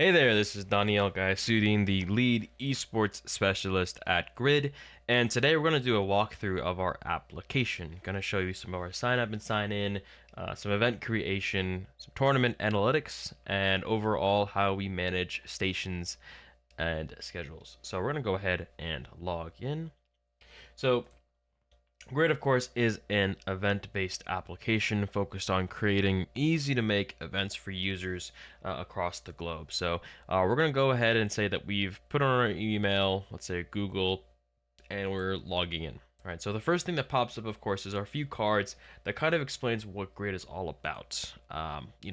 Hey there, this is Daniel Gayasudin, the lead esports specialist at Grid, and today we're going to do a walkthrough of our application. Going to show you some of our sign up and sign in, some event creation, some tournament analytics, and overall how we manage stations and schedules. So we're going to go ahead and log in. So Grid, of course, is an event based application focused on creating easy to make events for users across the globe. So, we're going to go ahead and say that we've put on our email, let's say Google, and we're logging in. All right, so the first thing that pops up, of course, is our few cards that kind of explains what Grid is all about.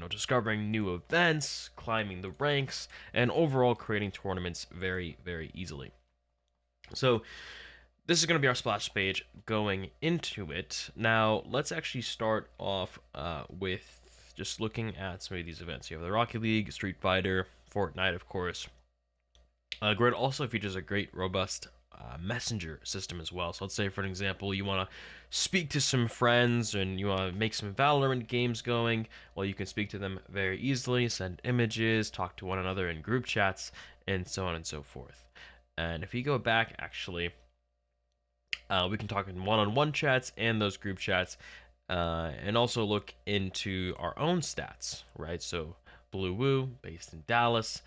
Discovering new events, climbing the ranks, and overall creating tournaments very, very easily. So, this is going to be our splash page going into it. Now, let's actually start off with just looking at some of these events. You have the Rocket League, Street Fighter, Fortnite, of course. Grid also features a great, robust messenger system as well. So let's say, for an example, you want to speak to some friends and you want to make some Valorant games going. Well, you can speak to them very easily, send images, talk to one another in group chats, and so on and so forth. And if you go back, actually, we can talk in one-on-one chats and those group chats, and also look into our own stats, right? So Blue Woo, based in Dallas.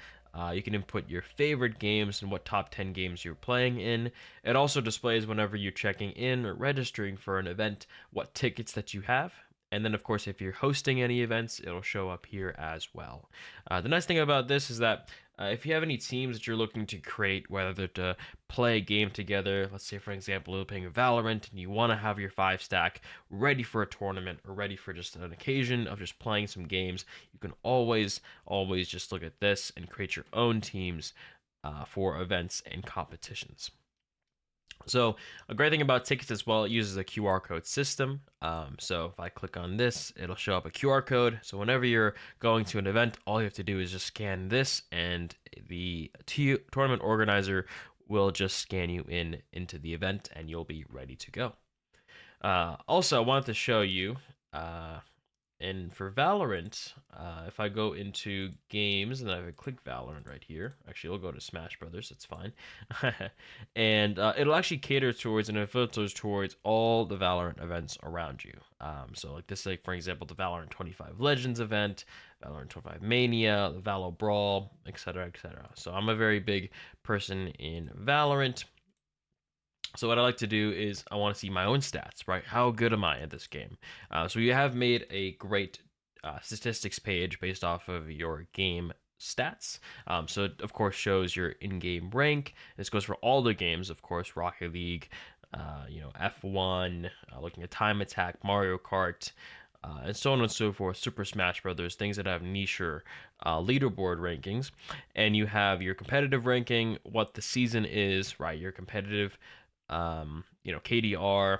You can input your favorite games and what top 10 games you're playing in. It also displays whenever you're checking in or registering for an event, what tickets that you have. And then, of course, if you're hosting any events, it'll show up here as well. The nice thing about this is that if you have any teams that you're looking to create, whether they're to play a game together, let's say, for example, you're playing Valorant and you want to have your 5 stack ready for a tournament or ready for just an occasion of just playing some games, you can always just look at this and create your own teams for events and competitions. So a great thing about tickets as well, it uses a QR code system. So if I click on this, it'll show up a QR code. So whenever you're going to an event, all you have to do is just scan this, and the tournament organizer will just scan you into the event, and you'll be ready to go. Also, I wanted to show you and for Valorant, if I go into games and I click Valorant right here, actually, it'll go to Smash Brothers. It's fine, and it'll actually cater towards and it filters towards all the Valorant events around you. So like this, like for example, the Valorant 25 Legends event, Valorant 25 Mania, the Valo Brawl, etc., etc. So I'm a very big person in Valorant. So what I like to do is I want to see my own stats, right? How good am I at this game? So you have made a great statistics page based off of your game stats. So it of course shows your in-game rank. This goes for all the games, of course, Rocket League, F1, looking at Time Attack, Mario Kart. And so on and so forth, Super Smash Brothers, things that have niche leaderboard rankings, and you have your competitive ranking, what the season is, right? Your competitive KDR,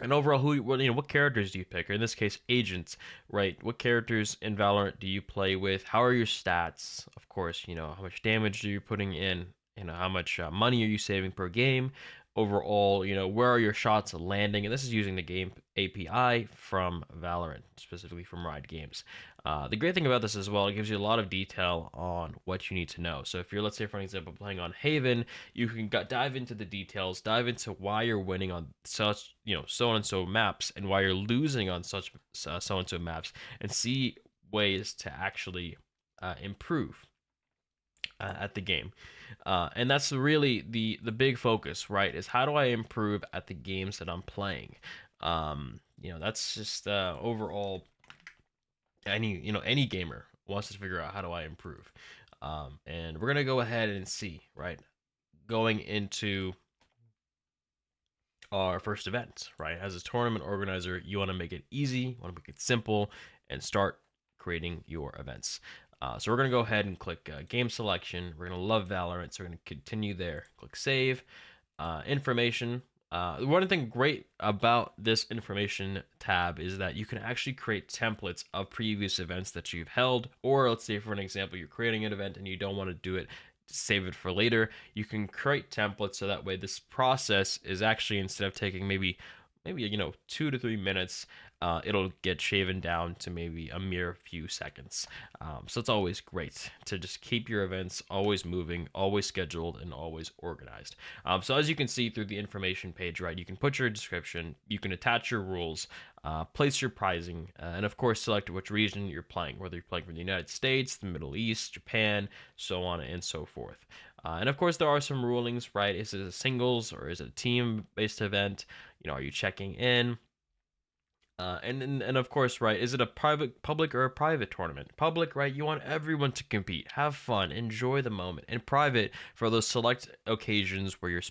and overall what characters do you pick? Or in this case, agents, right? What characters in Valorant do you play with? How are your stats? Of course, how much damage are you putting in? How much money are you saving per game? Overall, where are your shots landing? And this is using the game API from Valorant, specifically from Riot Games. The great thing about this as well, it gives you a lot of detail on what you need to know. So if you're, let's say, for example, playing on Haven, you can dive into the details, dive into why you're winning on such, so and so maps, and why you're losing on such so and so maps, and see ways to actually improve at the game. And that's really the big focus, right? Is how do I improve at the games that I'm playing? That's just overall any gamer wants to figure out how do I improve. And we're gonna go ahead and see, right? Going into our first event, right? As a tournament organizer, you want to make it easy, you want to make it simple, and start creating your events. So we're going to go ahead and click game selection. We're going to love Valorant, so we're going to continue there. Click save. Information. One thing great about this information tab is that you can actually create templates of previous events that you've held, or let's say for an example, you're creating an event and you don't want to do it, save it for later. You can create templates so that way this process is actually, instead of taking maybe 2 to 3 minutes, it'll get shaven down to maybe a mere few seconds. So it's always great to just keep your events always moving, always scheduled, and always organized. So as you can see through the information page, right, you can put your description, you can attach your rules, place your pricing, and of course select which region you're playing, whether you're playing from the United States, the Middle East, Japan, so on and so forth. And of course, there are some rulings, right? Is it a singles or is it a team-based event? Are you checking in? And of course, right, is it a public or a private tournament? Public, right, you want everyone to compete, have fun, enjoy the moment. And private, for those select occasions where you're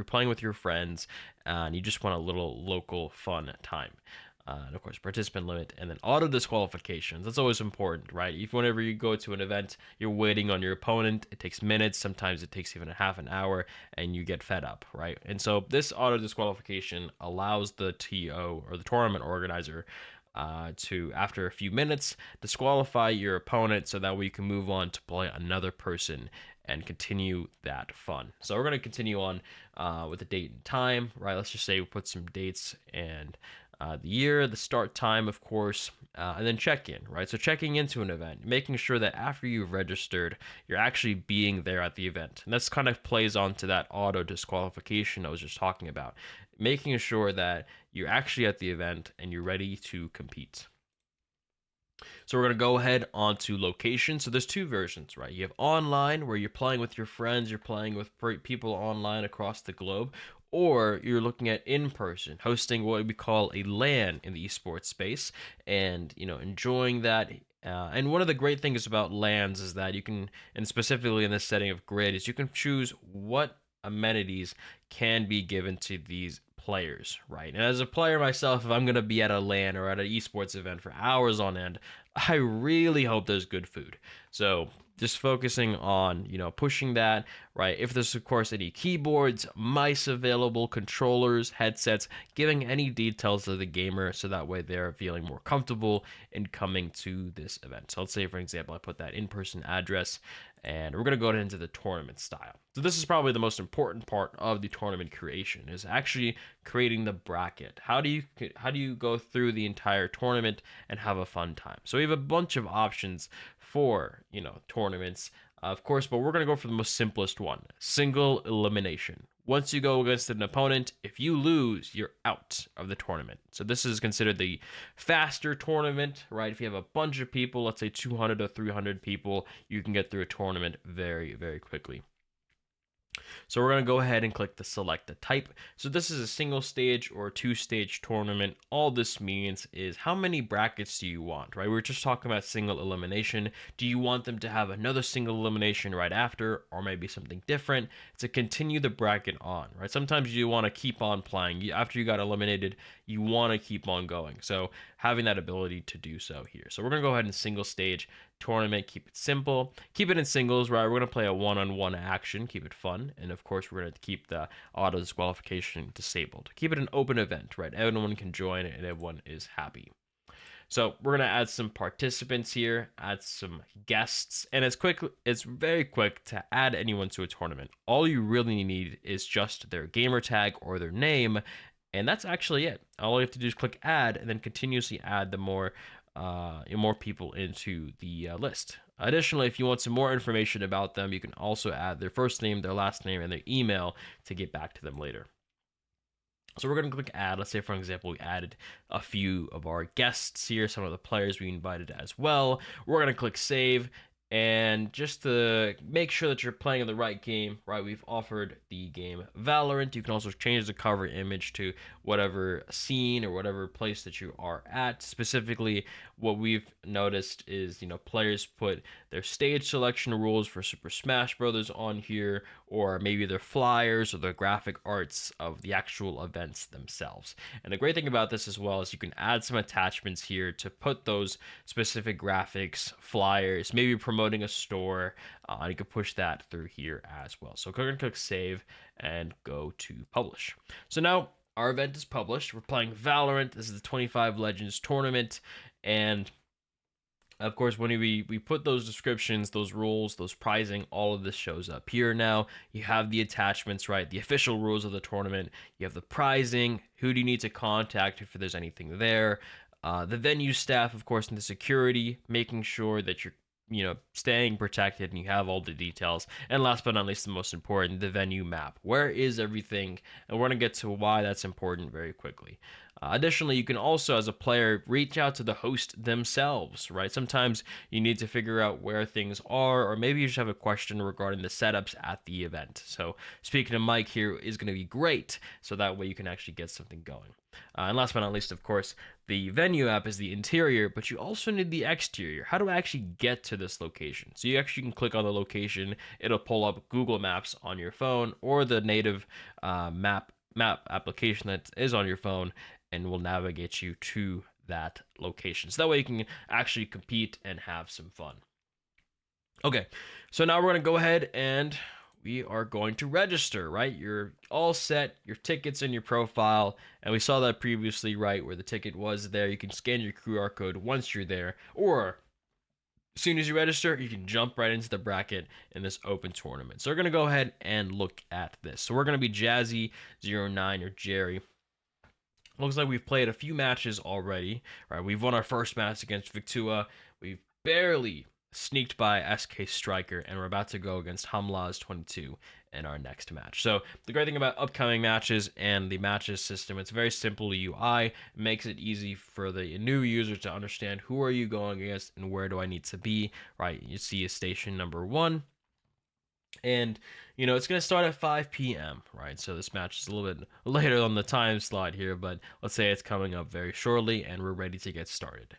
playing with your friends, and you just want a little local fun time. And of course, participant limit, and then auto disqualifications. That's always important, right? If whenever you go to an event, you're waiting on your opponent, it takes minutes, sometimes it takes even a half an hour, and you get fed up, right? And so this auto disqualification allows the TO or the tournament organizer to, after a few minutes, disqualify your opponent so that way you can move on to play another person and continue that fun. So we're going to continue on with the date and time, right? Let's just say we put some dates and the year, the start time, of course, and then check in, right? So checking into an event, making sure that after you've registered, you're actually being there at the event. And this kind of plays on to that auto disqualification I was just talking about, making sure that you're actually at the event and you're ready to compete. So we're going to go ahead onto location. So there's two versions, right? You have online, where you're playing with your friends, you're playing with people online across the globe, or you're looking at in person, hosting what we call a LAN in the esports space, and enjoying that. And one of the great things about LANs is that you can, and specifically in this setting of Grid, is you can choose what amenities can be given to these players, right? And as a player myself, if I'm going to be at a LAN or at an esports event for hours on end, I really hope there's good food. So just focusing on, pushing that, right? If there's, of course, any keyboards, mice available, controllers, headsets, giving any details to the gamer so that way they're feeling more comfortable in coming to this event. So let's say, for example, I put that in-person address, and we're going to go into the tournament style. So this is probably the most important part of the tournament creation, is actually creating the bracket. How do you go through the entire tournament and have a fun time? So we have a bunch of options for, tournaments, of course, but we're going to go for the most simplest one, single elimination. Once you go against an opponent, if you lose, you're out of the tournament. So this is considered the faster tournament, right? If you have a bunch of people, let's say 200 to 300 people, you can get through a tournament very, very quickly. So we're going to go ahead and click the select the type. So this is a single stage or two-stage tournament. All this means is how many brackets do you want, right? We were just talking about single elimination. Do you want them to have another single elimination right after, or maybe something different to continue the bracket on, right? Sometimes you want to keep on playing. After you got eliminated, you want to keep on going. So having that ability to do so here. So we're going to go ahead and single stage tournament, keep it simple, keep it in singles, right? We're going to play a one-on-one action, keep it fun, and of course we're going to keep the auto disqualification disabled. Keep it an open event, right? Everyone can join and everyone is happy. So we're going to add some participants here, add some guests, and it's very quick to add anyone to a tournament. All you really need is just their gamer tag or their name, and that's actually it. All you have to do is click add and then continuously add the more people into the list. Additionally, if you want some more information about them, you can also add their first name, their last name, and their email to get back to them later. So we're going to click add. Let's say, for example, we added a few of our guests here, some of the players we invited as well. We're going to click save. And just to make sure that you're playing the right game, right, we've offered the game Valorant. You can also change the cover image to whatever scene or whatever place that you are at. Specifically, what we've noticed is, players put their stage selection rules for Super Smash Brothers on here, or maybe their flyers or the graphic arts of the actual events themselves. And the great thing about this as well is you can add some attachments here to put those specific graphics, flyers, maybe promoting a store, and you can push that through here as well. So go ahead and click save and go to publish. So now our event is published. We're playing Valorant. This is the 25 Legends tournament, and Of course, when we put those descriptions, those rules, those pricing, all of this shows up here now. You have the attachments, right? The official rules of the tournament. You have the pricing. Who do you need to contact if there's anything there? The venue staff, of course, and the security, making sure that you're staying protected and you have all the details. And last but not least, the most important, the venue map. Where is everything? And we're going to get to why that's important very quickly. Additionally, you can also, as a player, reach out to the host themselves, right? Sometimes you need to figure out where things are, or maybe you just have a question regarding the setups at the event. So, speaking to Mike here is going to be great, so that way you can actually get something going. And last but not least, of course, the venue app is the interior, but you also need the exterior. How do I actually get to this location? So you actually can click on the location. It'll pull up Google Maps on your phone or the native map application that is on your phone, and will navigate you to that location. So that way you can actually compete and have some fun. Okay, so now we're going to go ahead and we are going to register, right? You're all set, your ticket's in your profile, and we saw that previously, right, where the ticket was there. You can scan your QR code once you're there, or as soon as you register, you can jump right into the bracket in this open tournament. So we're going to go ahead and look at this. So we're going to be Jazzy09 or Jerry. Looks like we've played a few matches already, right? We've won our first match against Victua. We've barely sneaked by SK Striker, and we're about to go against Hamlaz22 in our next match. So the great thing about upcoming matches and the matches system, it's very simple UI. It makes it easy for the new user to understand who are you going against and where do I need to be, right? You see a station number 1. And it's going to start at 5 p.m., right? So this match is a little bit later on the time slot here, but let's say it's coming up very shortly and we're ready to get started.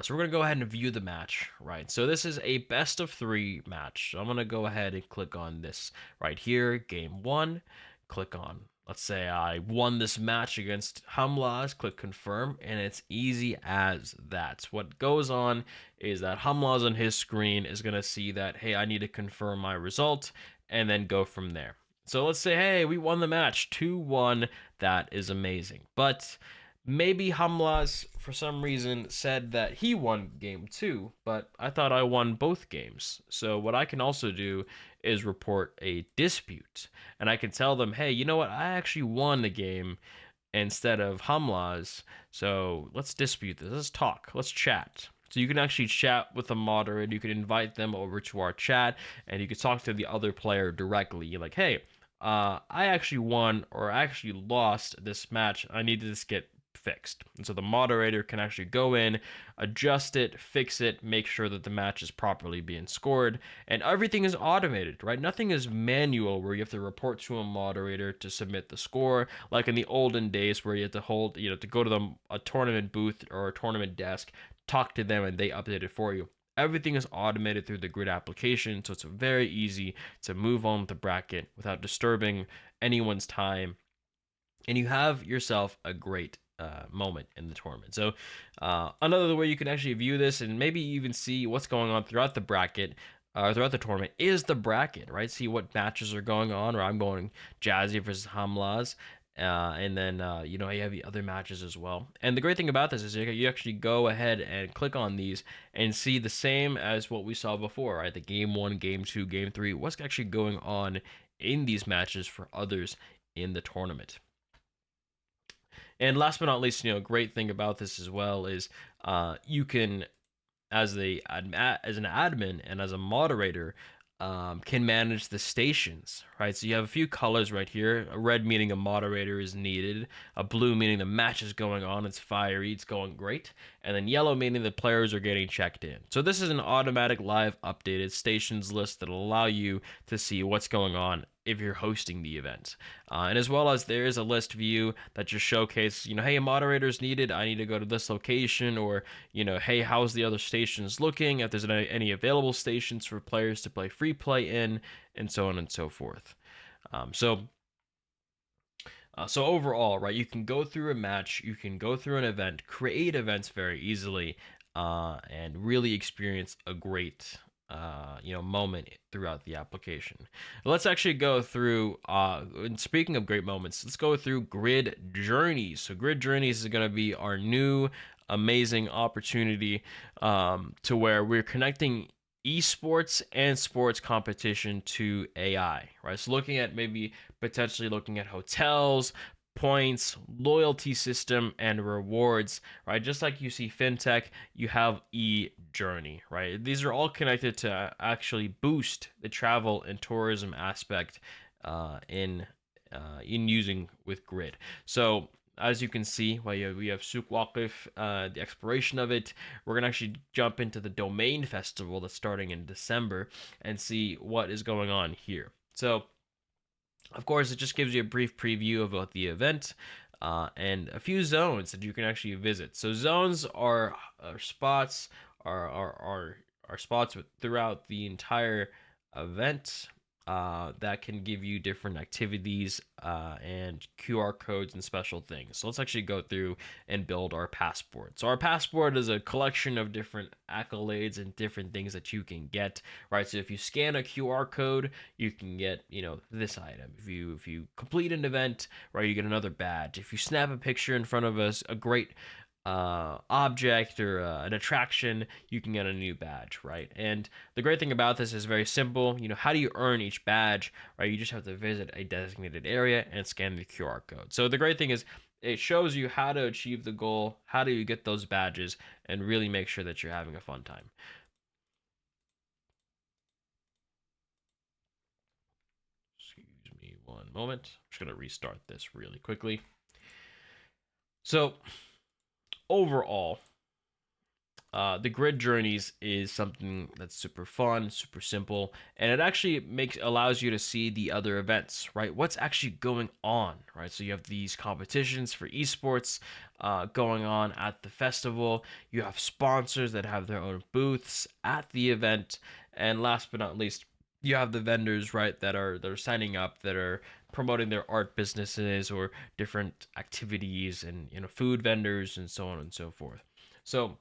So we're going to go ahead and view the match, right? So this is a best of 3 match. So I'm going to go ahead and click on this right here, game 1. Click on, let's say I won this match against Hamlaz, click confirm, and it's easy as that. What goes on is that Hamlaz on his screen is going to see that, hey, I need to confirm my result, and then go from there. So let's say, hey, we won the match 2-1. That is amazing. But maybe Hamlaz, for some reason, said that he won game 2, but I thought I won both games. So what I can also do is report a dispute, and I can tell them, hey, you know what? I actually won the game instead of Hamlaz, so let's dispute this. Let's talk. Let's chat. So you can actually chat with a moderator. You can invite them over to our chat, and you can talk to the other player directly. You're like, hey, I actually won or I actually lost this match. I need this get fixed. And so the moderator can actually go in, adjust it, fix it, make sure that the match is properly being scored, and everything is automated, right? Nothing is manual where you have to report to a moderator to submit the score, like in the olden days where you had to to go to a tournament booth or a tournament desk, talk to them, and they update it for you. Everything is automated through the grid application, so it's very easy to move on with the bracket without disturbing anyone's time, and you have yourself a great moment in the tournament. So another way you can actually view this and maybe even see what's going on throughout the bracket, throughout the tournament, is the bracket, right? See what matches are going on, or I'm going Jazzy versus Hamlaz. And then, you have the other matches as well. And the great thing about this is you actually go ahead and click on these and see the same as what we saw before, right? The game 1, game 2, game 3, what's actually going on in these matches for others in the tournament. And last but not least, great thing about this as well is you can, as an admin and as a moderator, can manage the stations, right? So you have a few colors right here. A red meaning a moderator is needed. A blue meaning the match is going on. It's fiery. It's going great. And then yellow meaning the players are getting checked in. So this is an automatic live updated stations list that will allow you to see what's going on if you're hosting the event. And as well as there is a list view that just showcases, hey, a moderator's needed. I need to go to this location, or, hey, how's the other stations looking? If there's any available stations for players to play free play in, and so on and so forth. So overall, right, you can go through a match, you can go through an event, create events very easily, and really experience a great moment throughout the application. Let's actually go through, and speaking of great moments, let's go through Grid Journeys. So Grid Journeys is going to be our new amazing opportunity to where we're connecting esports and sports competition to AI, right? So looking at maybe potentially looking at hotels, points, loyalty system, and rewards, right? Just like you see fintech, you have e-journey, right? These are all connected to actually boost the travel and tourism aspect in using with Grid. So as you can see, well, we have Souk Waqif, the exploration of it. We're going to actually jump into the Domain Festival that's starting in December and see what is going on here. So, of course, it just gives you a brief preview about the event and a few zones that you can actually visit. So, zones are spots, are spots throughout the entire event that can give you different activities and QR codes and special things. So let's actually go through and build our passport. So our passport is a collection of different accolades and different things that you can get, right? So if you scan a QR code, you can get, this item. If you complete an event, right, you get another badge. If you snap a picture in front of us, a great object or an attraction, you can get a new badge, right? And the great thing about this is very simple. How do you earn each badge, right? You just have to visit a designated area and scan the QR code. So the great thing is it shows you how to achieve the goal, how do you get those badges, and really make sure that you're having a fun time. Excuse me one moment. I'm just going to restart this really quickly. So overall, the grid journeys is something that's super fun, super simple, and it actually allows you to see the other events, right? What's actually going on, right? So you have these competitions for esports going on at the festival. You have sponsors that have their own booths at the event, and last but not least, you have the vendors, right, that are signing up, that are promoting their art businesses or different activities, and food vendors and so on and so forth. So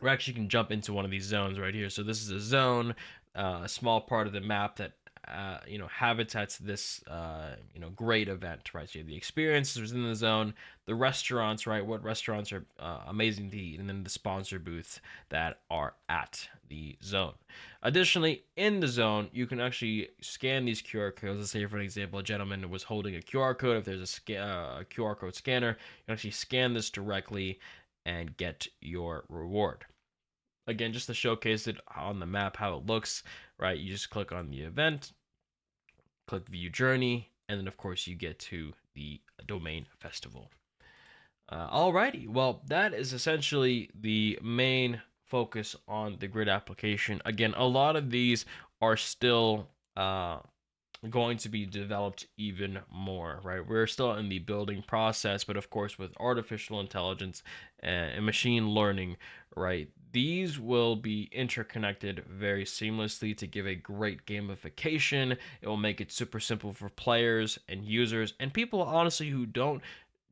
we actually can jump into one of these zones right here. So this is a zone, a small part of the map that habitats this great event, right? So you have the experiences within the zone, the restaurants, right? What restaurants are amazing to eat, and then the sponsor booths that are at the zone. Additionally, in the zone, you can actually scan these QR codes. Let's say, for an example, a gentleman was holding a QR code. If there's a QR code scanner, you can actually scan this directly and get your reward. Again, just to showcase it on the map how it looks, right? You just click on the event, click view journey, and then of course you get to the domain festival. Alrighty, well, that is essentially the main focus on the grid application. Again, a lot of these are still going to be developed even more, right? We're still in the building process, but of course, with artificial intelligence and machine learning, right, these will be interconnected very seamlessly to give a great gamification. It will make it super simple for players and users and people, honestly, who don't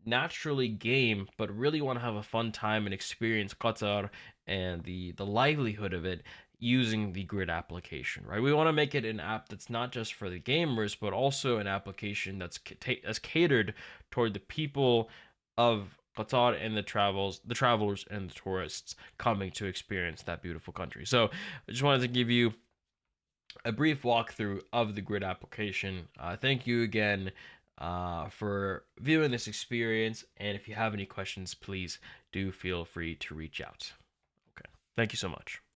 naturally game but really want to have a fun time and experience Qatar and the livelihood of it using the grid application, right? We want to make it an app that's not just for the gamers but also an application that's catered toward the people of Qatar and the travelers and the tourists coming to experience that beautiful country. So I just wanted to give you a brief walkthrough of the grid application. Thank you again for viewing this experience, and if you have any questions, please do feel free to reach out. Okay, thank you so much.